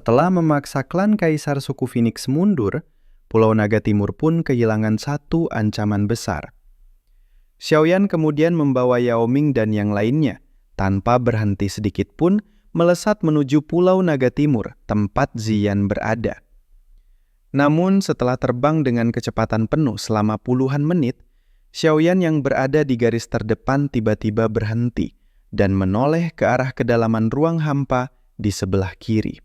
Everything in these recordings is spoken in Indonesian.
Setelah memaksa klan Kaisar suku Phoenix mundur, Pulau Naga Timur pun kehilangan satu ancaman besar. Xiaoyan kemudian membawa Yao Ming dan yang lainnya, tanpa berhenti sedikit pun, melesat menuju Pulau Naga Timur, tempat Ziyan berada. Namun setelah terbang dengan kecepatan penuh selama puluhan menit, Xiaoyan yang berada di garis terdepan tiba-tiba berhenti dan menoleh ke arah kedalaman ruang hampa di sebelah kiri.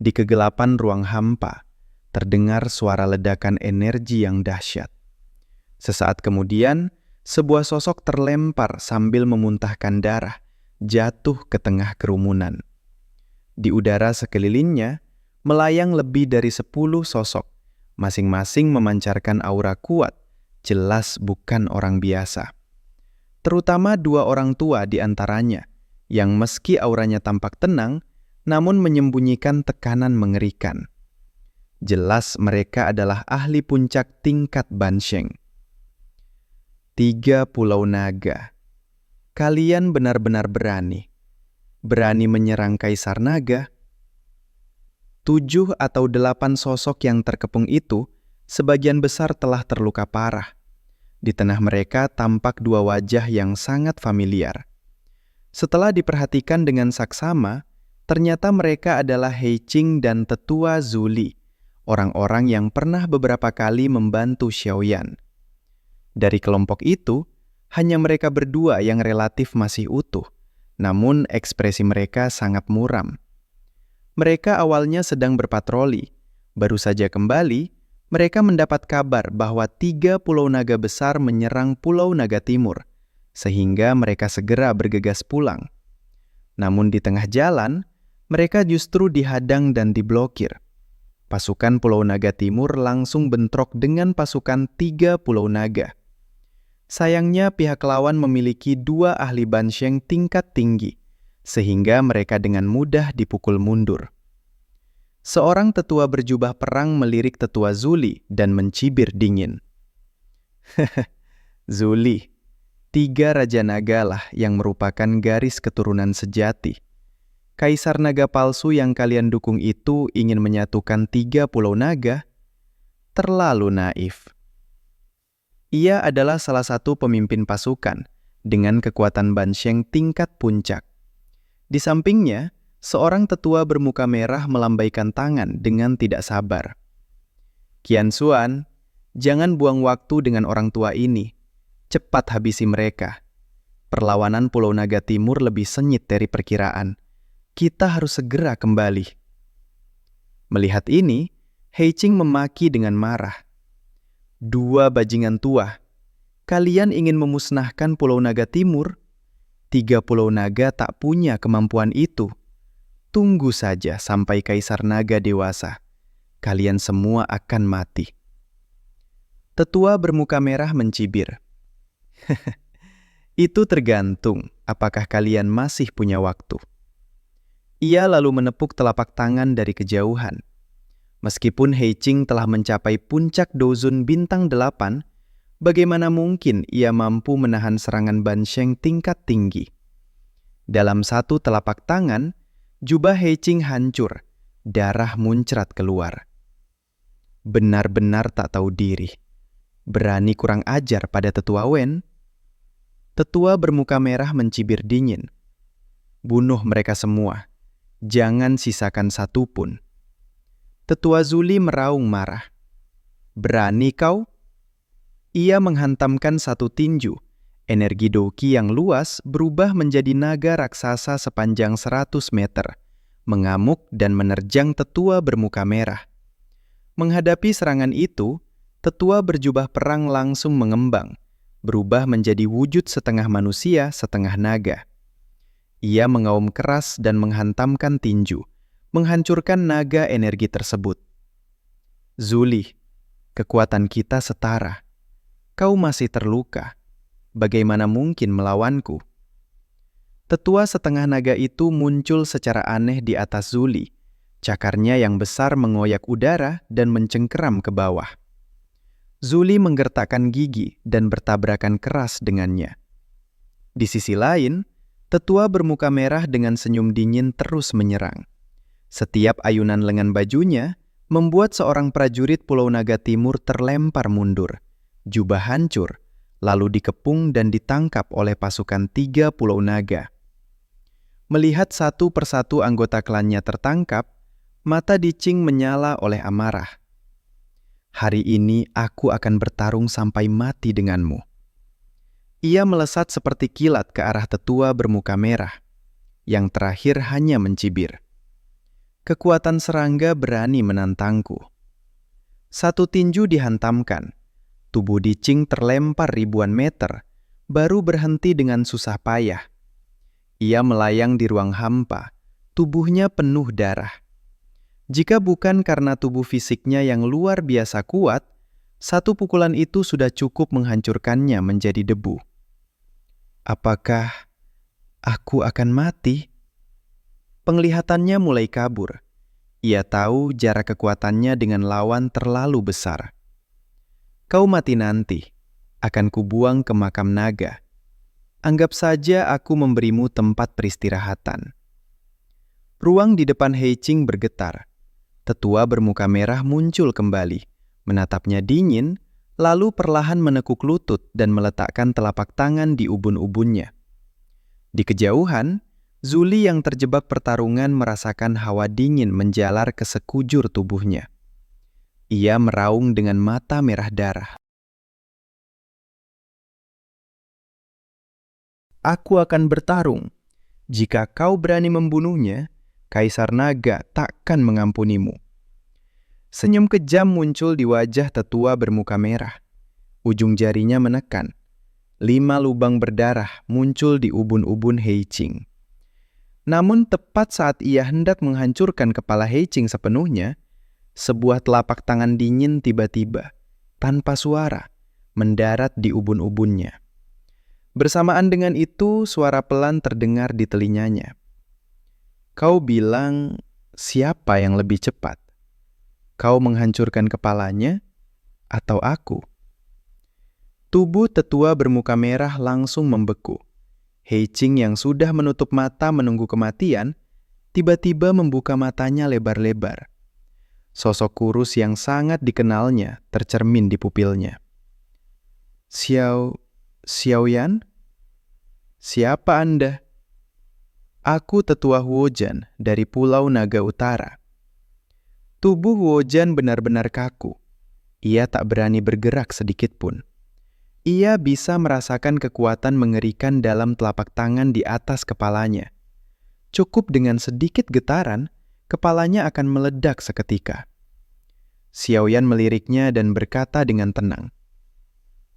Di kegelapan ruang hampa, terdengar suara ledakan energi yang dahsyat. Sesaat kemudian, sebuah sosok terlempar sambil memuntahkan darah, jatuh ke tengah kerumunan. Di udara sekelilingnya, melayang lebih dari 10 sosok, masing-masing memancarkan aura kuat, jelas bukan orang biasa. Terutama 2 orang tua di antaranya, yang meski auranya tampak tenang, namun menyembunyikan tekanan mengerikan. Jelas mereka adalah ahli puncak tingkat Bansheng. 3 Pulau Naga. Kalian benar-benar berani. Berani menyerang Kaisar Naga. 7 atau 8 sosok yang terkepung itu, sebagian besar telah terluka parah. Di tengah mereka tampak 2 wajah yang sangat familiar. Setelah diperhatikan dengan saksama, ternyata mereka adalah He Qing dan Tetua Zuli, orang-orang yang pernah beberapa kali membantu Xiaoyan. Dari kelompok itu, hanya mereka berdua yang relatif masih utuh, namun ekspresi mereka sangat muram. Mereka awalnya sedang berpatroli. Baru saja kembali, mereka mendapat kabar bahwa 3 Pulau Naga besar menyerang Pulau Naga Timur, sehingga mereka segera bergegas pulang. Namun di tengah jalan, mereka justru dihadang dan diblokir. Pasukan Pulau Naga Timur langsung bentrok dengan pasukan 3 Pulau Naga. Sayangnya pihak lawan memiliki 2 ahli Bansheng tingkat tinggi, sehingga mereka dengan mudah dipukul mundur. Seorang tetua berjubah perang melirik Tetua Zuli dan mencibir dingin. Zuli, 3 Raja Naga lah yang merupakan garis keturunan sejati. Kaisar Naga palsu yang kalian dukung itu ingin menyatukan 3 Pulau Naga? Terlalu naif. Ia adalah salah satu pemimpin pasukan dengan kekuatan Bansheng tingkat puncak. Di sampingnya, seorang tetua bermuka merah melambaikan tangan dengan tidak sabar. Qian Xuan, jangan buang waktu dengan orang tua ini. Cepat habisi mereka. Perlawanan Pulau Naga Timur lebih sengit dari perkiraan. Kita harus segera kembali. Melihat ini, He Qing memaki dengan marah. 2 bajingan tua, kalian ingin memusnahkan Pulau Naga Timur? 3 Pulau Naga tak punya kemampuan itu. Tunggu saja sampai Kaisar Naga dewasa. Kalian semua akan mati. Tetua bermuka merah mencibir. Itu tergantung apakah kalian masih punya waktu. Ia lalu menepuk telapak tangan dari kejauhan. Meskipun He Qing telah mencapai puncak Dozun bintang 8, bagaimana mungkin ia mampu menahan serangan Bansheng tingkat tinggi? Dalam satu telapak tangan, jubah He Qing hancur, darah muncrat keluar. Benar-benar tak tahu diri. Berani kurang ajar pada Tetua Wen? Tetua bermuka merah mencibir dingin. Bunuh mereka semua. Jangan sisakan satu pun. Tetua Zuli meraung marah. Berani kau? Ia menghantamkan satu tinju. Energi Douqi yang luas berubah menjadi naga raksasa sepanjang 100 meter, mengamuk dan menerjang tetua bermuka merah. Menghadapi serangan itu, tetua berjubah perang langsung mengembang, berubah menjadi wujud setengah manusia, setengah naga. Ia mengaum keras dan menghantamkan tinju, menghancurkan naga energi tersebut. Zuli, kekuatan kita setara. Kau masih terluka. Bagaimana mungkin melawanku? Tetua setengah naga itu muncul secara aneh di atas Zuli. Cakarnya yang besar mengoyak udara dan mencengkeram ke bawah. Zuli menggertakkan gigi dan bertabrakan keras dengannya. Di sisi lain, tetua bermuka merah dengan senyum dingin terus menyerang. Setiap ayunan lengan bajunya membuat seorang prajurit Pulau Naga Timur terlempar mundur. Jubah hancur, lalu dikepung dan ditangkap oleh pasukan 3 Pulau Naga. Melihat satu persatu anggota klannya tertangkap, mata Dicing menyala oleh amarah. Hari ini aku akan bertarung sampai mati denganmu. Ia melesat seperti kilat ke arah tetua bermuka merah. Yang terakhir hanya mencibir. Kekuatan serangga berani menantangku. Satu tinju dihantamkan. Tubuh Dicing terlempar ribuan meter, baru berhenti dengan susah payah. Ia melayang di ruang hampa, tubuhnya penuh darah. Jika bukan karena tubuh fisiknya yang luar biasa kuat, satu pukulan itu sudah cukup menghancurkannya menjadi debu. Apakah aku akan mati? Penglihatannya mulai kabur. Ia tahu jarak kekuatannya dengan lawan terlalu besar. Kau mati nanti, akan kubuang ke makam naga. Anggap saja aku memberimu tempat peristirahatan. Ruang di depan Heiqing bergetar. Tetua bermuka merah muncul kembali, menatapnya dingin, lalu perlahan menekuk lutut dan meletakkan telapak tangan di ubun-ubunnya. Di kejauhan, Zuli yang terjebak pertarungan merasakan hawa dingin menjalar ke sekujur tubuhnya. Ia meraung dengan mata merah darah. Aku akan bertarung. Jika kau berani membunuhnya, Kaisar Naga takkan mengampunimu. Senyum kejam muncul di wajah tetua bermuka merah. Ujung jarinya menekan. 5 lubang berdarah muncul di ubun-ubun Heiqing. Namun tepat saat ia hendak menghancurkan kepala Heiqing sepenuhnya, sebuah telapak tangan dingin tiba-tiba, tanpa suara, mendarat di ubun-ubunnya. Bersamaan dengan itu, suara pelan terdengar di telinganya. Kau bilang, siapa yang lebih cepat? Kau menghancurkan kepalanya, atau aku? Tubuh tetua bermuka merah langsung membeku. Heiqing yang sudah menutup mata menunggu kematian, tiba-tiba membuka matanya lebar-lebar. Sosok kurus yang sangat dikenalnya tercermin di pupilnya. Xiaoyan? Siapa Anda? Aku tetua Huojan dari Pulau Naga Utara. Tubuh Huojan benar-benar kaku. Ia tak berani bergerak sedikit pun. Ia bisa merasakan kekuatan mengerikan dalam telapak tangan di atas kepalanya. Cukup dengan sedikit getaran, kepalanya akan meledak seketika. Xiaoyan meliriknya dan berkata dengan tenang,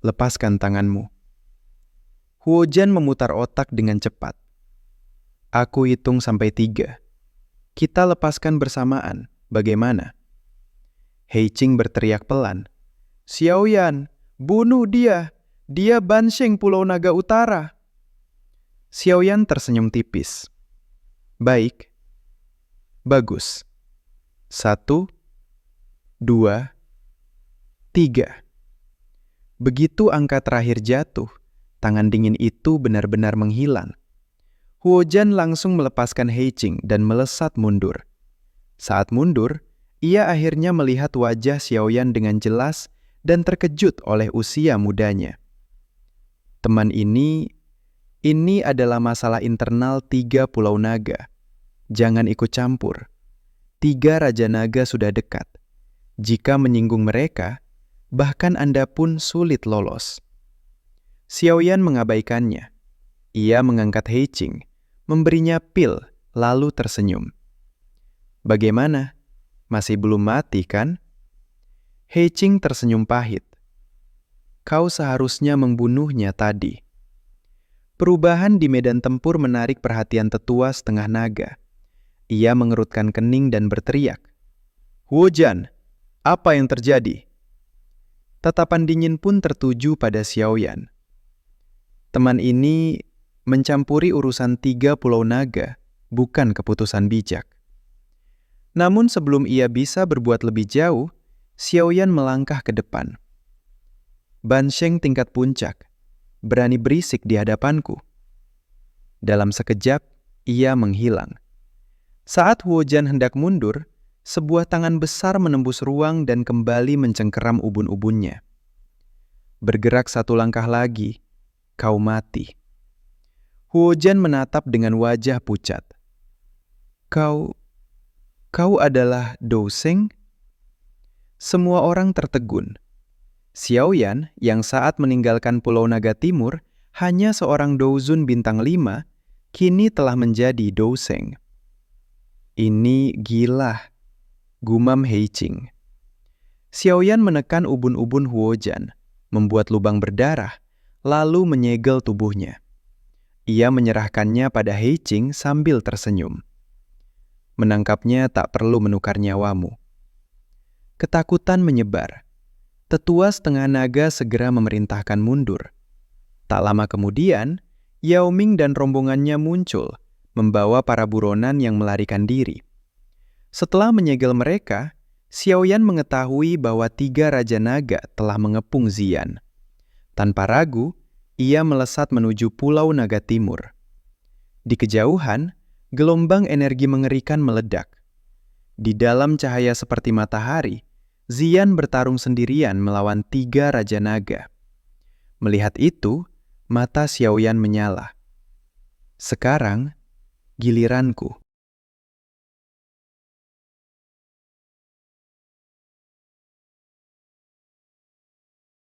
"Lepaskan tanganmu." Huojan memutar otak dengan cepat. Aku hitung sampai 3. Kita lepaskan bersamaan, bagaimana? Heiqing berteriak pelan. Xiaoyan, bunuh dia! Dia Bansheng Pulau Naga Utara. Xiaoyan tersenyum tipis. Baik. Bagus. 1, 2, 3. Begitu angka terakhir jatuh, tangan dingin itu benar-benar menghilang. Huojan langsung melepaskan Heiqing dan melesat mundur. Saat mundur, ia akhirnya melihat wajah Xiaoyan dengan jelas dan terkejut oleh usia mudanya. Teman ini adalah masalah internal 3 Pulau Naga. Jangan ikut campur. 3 Raja Naga sudah dekat. Jika menyinggung mereka, bahkan Anda pun sulit lolos. Xiaoyan mengabaikannya. Ia mengangkat Heiqing, memberinya pil, lalu tersenyum. Bagaimana? Masih belum mati, kan? Heiqing tersenyum pahit. Kau seharusnya membunuhnya tadi. Perubahan di medan tempur menarik perhatian tetua setengah naga. Ia mengerutkan kening dan berteriak. Huojan, apa yang terjadi? Tatapan dingin pun tertuju pada Xiaoyan. Teman ini mencampuri urusan 3 Pulau Naga, bukan keputusan bijak. Namun sebelum ia bisa berbuat lebih jauh, Xiaoyan melangkah ke depan. Bansheng tingkat puncak, berani berisik di hadapanku. Dalam sekejap, ia menghilang. Saat Huojan hendak mundur, sebuah tangan besar menembus ruang dan kembali mencengkeram ubun-ubunnya. Bergerak satu langkah lagi, kau mati. Huojan menatap dengan wajah pucat. Kau adalah Douseng? Semua orang tertegun. Xiaoyan yang saat meninggalkan Pulau Naga Timur hanya seorang Douzun bintang 5, kini telah menjadi Douseng. Ini gila, gumam Heiqing. Xiaoyan menekan ubun-ubun Huojan, membuat lubang berdarah, lalu menyegel tubuhnya. Ia menyerahkannya pada Heiqing sambil tersenyum. Menangkapnya tak perlu menukar nyawamu. Ketakutan menyebar. Tetua setengah naga segera memerintahkan mundur. Tak lama kemudian, Yao Ming dan rombongannya muncul, membawa para buronan yang melarikan diri. Setelah menyegel mereka, Xiaoyan mengetahui bahwa 3 Raja Naga telah mengepung Xian. Tanpa ragu, ia melesat menuju Pulau Naga Timur. Di kejauhan, gelombang energi mengerikan meledak. Di dalam cahaya seperti matahari, Xian bertarung sendirian melawan 3 Raja Naga. Melihat itu, mata Xiaoyan menyala. Sekarang, giliranku.